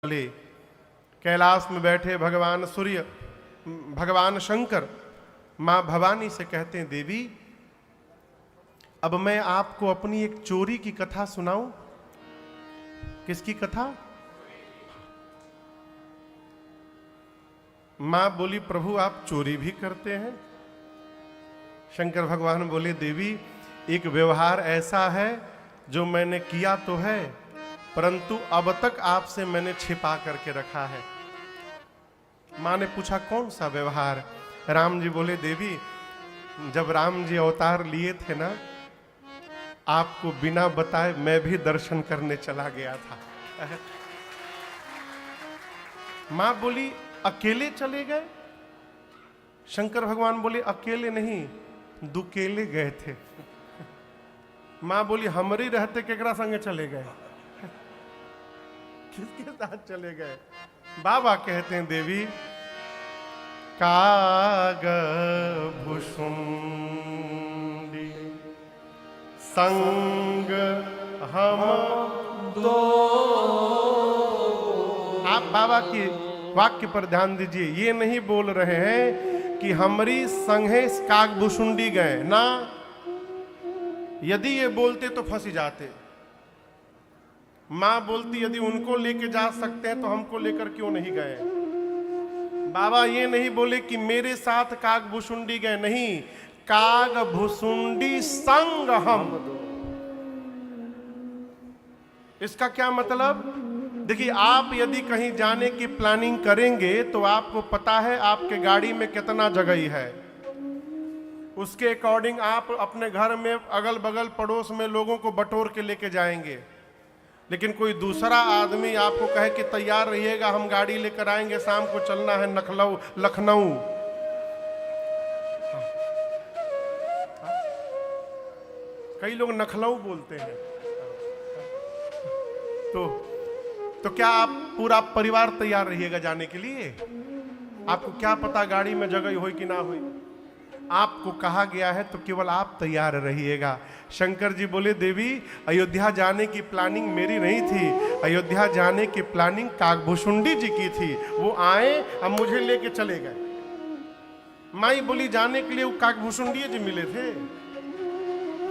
ले कैलाश में बैठे भगवान सूर्य, भगवान शंकर मां भवानी से कहते हैं, देवी अब मैं आपको अपनी एक चोरी की कथा सुनाऊं। किसकी कथा? मां बोली, प्रभु आप चोरी भी करते हैं? शंकर भगवान बोले, देवी एक व्यवहार ऐसा है जो मैंने किया तो है, परंतु अब तक आपसे मैंने छिपा करके रखा है। मां ने पूछा, कौन सा व्यवहार? राम जी बोले, देवी जब राम जी अवतार लिए थे ना, आपको बिना बताए मैं भी दर्शन करने चला गया था। मां बोली, अकेले चले गए? शंकर भगवान बोले, अकेले नहीं, दुकेले गए थे। मां बोली, हमरी रहते केकरा संगे चले गए? किसके साथ चले गए? बाबा कहते हैं, देवी काग भुषुंडी संग हम दो। आप बाबा की वाक्य पर ध्यान दीजिए, ये नहीं बोल रहे हैं कि हमारी संगे कागभूषुंडी गए ना। यदि ये बोलते तो फंस जाते। मां बोलती, यदि उनको लेके जा सकते हैं तो हमको लेकर क्यों नहीं गए? बाबा ये नहीं बोले कि मेरे साथ कागभूषुंडी गए, नहीं, कागभूषुंडी संग हम। इसका क्या मतलब? देखिए, आप यदि कहीं जाने की प्लानिंग करेंगे तो आपको पता है आपके गाड़ी में कितना जगह है, उसके अकॉर्डिंग आप अपने घर में अगल बगल पड़ोस में लोगों को बटोर के लेके जाएंगे। लेकिन कोई दूसरा आदमी आपको कहे कि तैयार रहिएगा, हम गाड़ी लेकर आएंगे, शाम को चलना है लखनऊ। कई लोग नखलऊ बोलते हैं। तो क्या आप पूरा परिवार तैयार रहिएगा जाने के लिए? आपको क्या पता गाड़ी में जगह हो कि ना हो? आपको कहा गया है तो केवल आप तैयार रहिएगा। शंकर जी बोले, देवी अयोध्या जाने की प्लानिंग मेरी नहीं थी, अयोध्या जाने की प्लानिंग कागभूषुंडी जी की थी। वो आए, अब मुझे लेके चले गए। माई बोली, जाने के लिए वो कागभूषुंडी जी मिले थे?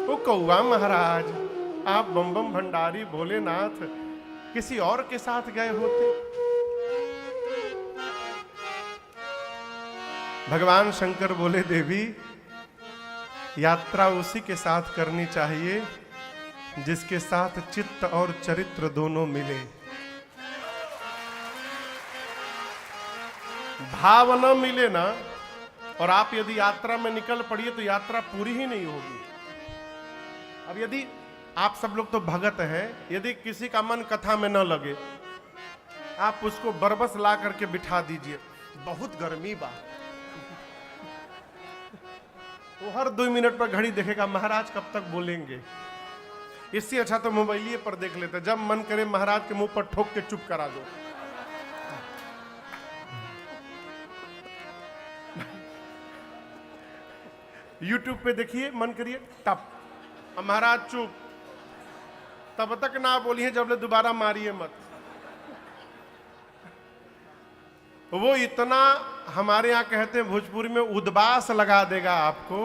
वो कौआ महाराज, आप बम बम भंडारी भोलेनाथ किसी और के साथ गए होते। भगवान शंकर बोले, देवी यात्रा उसी के साथ करनी चाहिए जिसके साथ चित्त और चरित्र दोनों मिले। भाव न मिले ना, और आप यदि यात्रा में निकल पड़िए तो यात्रा पूरी ही नहीं होगी। अब यदि आप सब लोग तो भगत हैं, यदि किसी का मन कथा में न लगे, आप उसको बरबस ला करके बिठा दीजिए, बहुत गर्मी बा, वो हर 2 मिनट पर घड़ी देखेगा, महाराज कब तक बोलेंगे। इससे अच्छा तो मोबाइलिए पर देख लेते, जब मन करे महाराज के मुंह पर ठोक के चुप करा दो। यूट्यूब पे देखिए, मन करिए टप, महाराज चुप, तब तक ना बोलिए जब ले दोबारा मारिए मत। वो इतना, हमारे यहां कहते हैं भोजपुरी में, उद्बास लगा देगा आपको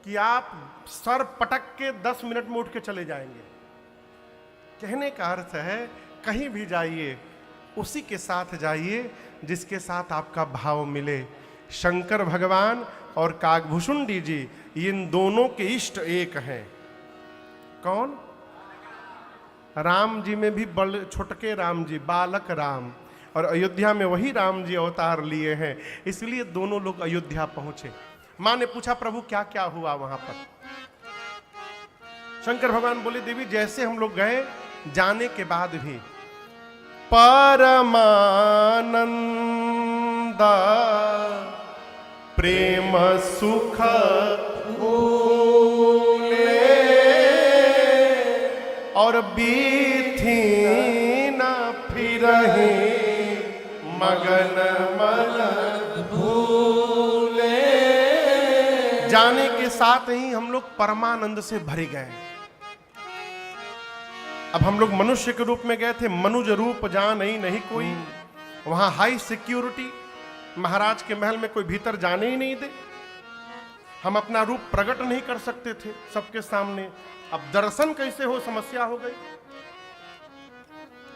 कि आप सर पटक के 10 मिनट में उठ के चले जाएंगे। कहने का अर्थ है, कहीं भी जाइए उसी के साथ जाइए जिसके साथ आपका भाव मिले। शंकर भगवान और कागभूषुंडी जी, इन दोनों के इष्ट एक हैं। कौन? राम जी में भी बड़े छोटके राम जी, बालक राम, और अयोध्या में वही राम जी अवतार लिए हैं, इसलिए दोनों लोग अयोध्या पहुंचे। मां ने पूछा, प्रभु क्या क्या हुआ वहां पर? शंकर भगवान बोले, देवी जैसे हम लोग गए, जाने के बाद भी परमानंद प्रेम सुख भूले और बीथी न फिरहि मगन मन भूले। जाने के साथ ही हम लोग परमानंद से भरे गए। अब हम लोग मनुष्य के रूप में गए थे, मनुज रूप जान नहीं कोई, वहां हाई सिक्योरिटी, महाराज के महल में कोई भीतर जाने ही नहीं दे, हम अपना रूप प्रकट नहीं कर सकते थे सबके सामने। अब दर्शन कैसे हो, समस्या हो गई।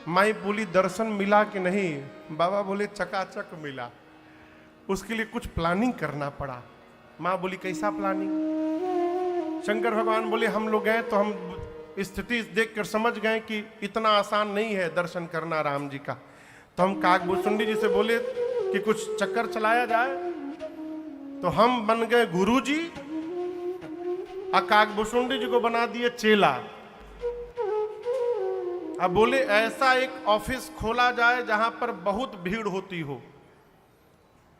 माई बोली दर्शन मिला कि नहीं? बाबा बोले चकाचक मिला। उसके लिए कुछ प्लानिंग करना पड़ा। माँ बोली कैसा प्लानिंग? शंकर भगवान बोले हम लोग गए तो हम स्थिति देखकर समझ गए कि इतना आसान नहीं है दर्शन करना राम जी का। तो हम काकभूषुंडी जी से बोले कि कुछ चक्कर चलाया जाए। तो हम बन गए गुरुजी और काकभूषुंडी जी को बना दिए चेला। अब बोले ऐसा एक ऑफिस खोला जाए जहां पर बहुत भीड़ होती हो।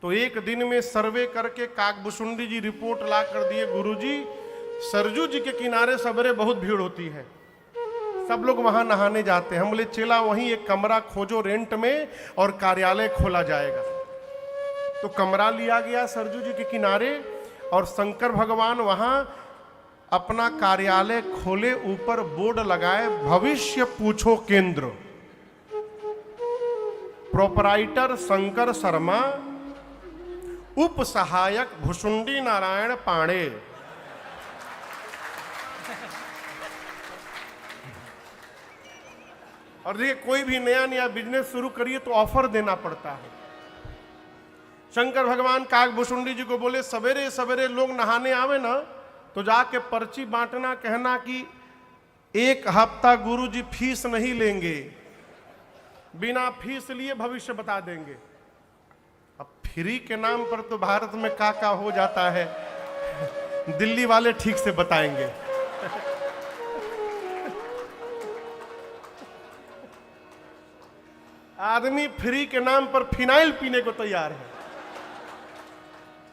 तो एक दिन में सर्वे करके काकभूषुंडी जी रिपोर्ट ला कर दिए, गुरुजी सरजू जी के किनारे सवेरे बहुत भीड़ होती है, सब लोग वहां नहाने जाते हैं। हम बोले चेला वहीं एक कमरा खोजो रेंट में और कार्यालय खोला जाएगा। तो कमरा लिया गया सरजू जी के किनारे और शंकर भगवान वहां अपना कार्यालय खोले, ऊपर बोर्ड लगाए भविष्य पूछो केंद्र, प्रोपराइटर शंकर शर्मा, उप सहायक भुसुंडी नारायण पांडे। और देखिए कोई भी नया नया बिजनेस शुरू करिए तो ऑफर देना पड़ता है। शंकर भगवान काकभूषुंडी जी को बोले सवेरे सवेरे लोग नहाने आवे ना तो जाके पर्ची बांटना, कहना कि एक हफ्ता गुरुजी फीस नहीं लेंगे, बिना फीस लिए भविष्य बता देंगे। अब फ्री के नाम पर तो भारत में का हो जाता है, दिल्ली वाले ठीक से बताएंगे। आदमी फ्री के नाम पर फिनाइल पीने को तैयार है।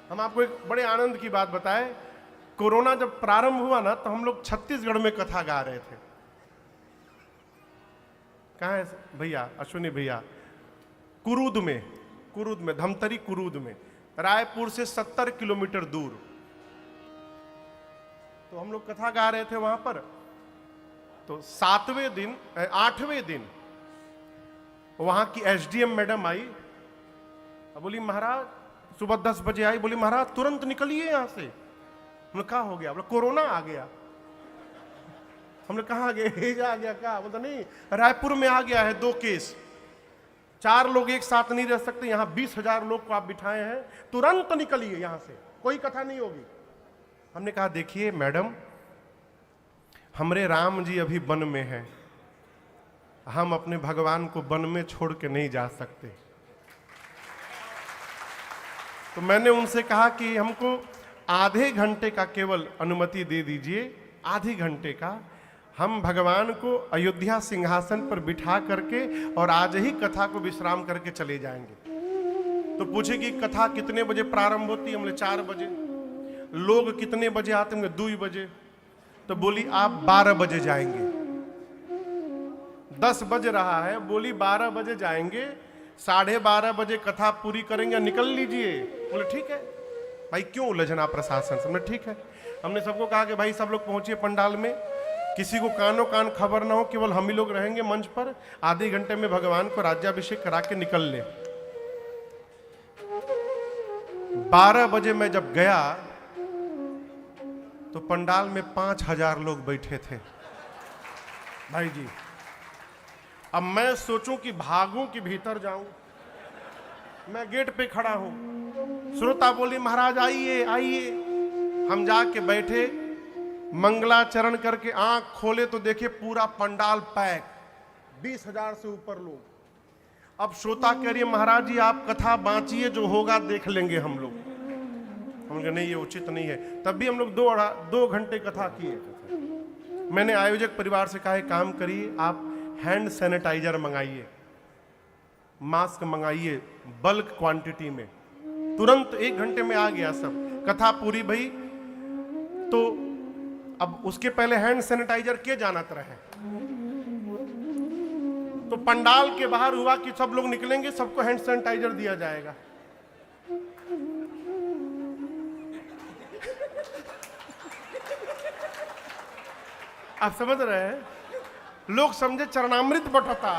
हम आपको एक बड़े आनंद की बात बताएं, कोरोना जब प्रारंभ हुआ ना तो हम लोग छत्तीसगढ़ में कथा गा रहे थे। कहाँ है भैया, अश्विनी भैया? कुरूद में धमतरी कुरूद में, रायपुर से 70 किलोमीटर दूर। तो हम लोग कथा गा रहे थे वहां पर। तो 8वें दिन वहां की एसडीएम मैडम आई, बोली महाराज, सुबह 10 बजे आई, बोली महाराज तुरंत निकलिए यहां से। हमने कहा हो गया? बोला कोरोना आ गया। हमने कहा आ गया क्या? बोला नहीं, रायपुर में आ गया है 2 केस, 4 लोग एक साथ नहीं रह सकते, यहां 20,000 लोग को आप बिठाए हैं, तुरंत निकलिए यहां से, कोई कथा नहीं होगी। हमने कहा देखिए मैडम, हमरे राम जी अभी वन में हैं, हम अपने भगवान को वन में छोड़ के नहीं जा सकते। तो मैंने उनसे कहा कि हमको आधे घंटे का केवल अनुमति दे दीजिए, आधे घंटे का। हम भगवान को अयोध्या सिंहासन पर बिठा करके और आज ही कथा को विश्राम करके चले जाएंगे। तो पूछे कि कथा कितने बजे प्रारंभ होती है? हमने 4 बजे। लोग कितने बजे आते होंगे? 2 बजे। तो बोली आप 12 बजे जाएंगे। 10 बज रहा है, बोली 12 बजे जाएंगे, 12:30 बजे कथा पूरी करेंगे, निकल लीजिए। बोले ठीक है भाई, क्यों उलझना प्रशासन से? हमने ठीक है। हमने सबको कहा कि भाई सब लोग पहुंचिए पंडाल में, किसी को कानो कान खबर ना हो, केवल हम ही लोग रहेंगे मंच पर, आधे घंटे में भगवान को राज्याभिषेक करा के निकल ले। 12 बजे मैं जब गया तो पंडाल में 5,000 लोग बैठे थे भाई जी। अब मैं सोचूं कि भागूं कि भीतर जाऊं, मैं गेट पे खड़ा हूं। श्रोता बोली महाराज आइए आइए। हम जाके बैठे, मंगलाचरण करके आंख खोले तो देखे पूरा पंडाल पैक, 20,000 से ऊपर लोग। अब श्रोता कह रही है महाराज जी आप कथा बांचिए, जो होगा देख लेंगे हम लोग। हम कहा नहीं ये उचित नहीं है। तब भी हम लोग 2 घंटे कथा किए। मैंने आयोजक परिवार से कहा काम करिए, आप हैंड सैनिटाइजर मंगाइए, मास्क मंगाइए बल्क क्वांटिटी में। तुरंत 1 घंटे में आ गया सब। कथा पूरी भई तो अब उसके पहले हैंड सैनिटाइजर के जानत रहे। तो पंडाल के बाहर हुआ कि सब लोग निकलेंगे, सबको हैंड सैनिटाइजर दिया जाएगा। आप समझ रहे हैं? लोग समझे चरणामृत बटता।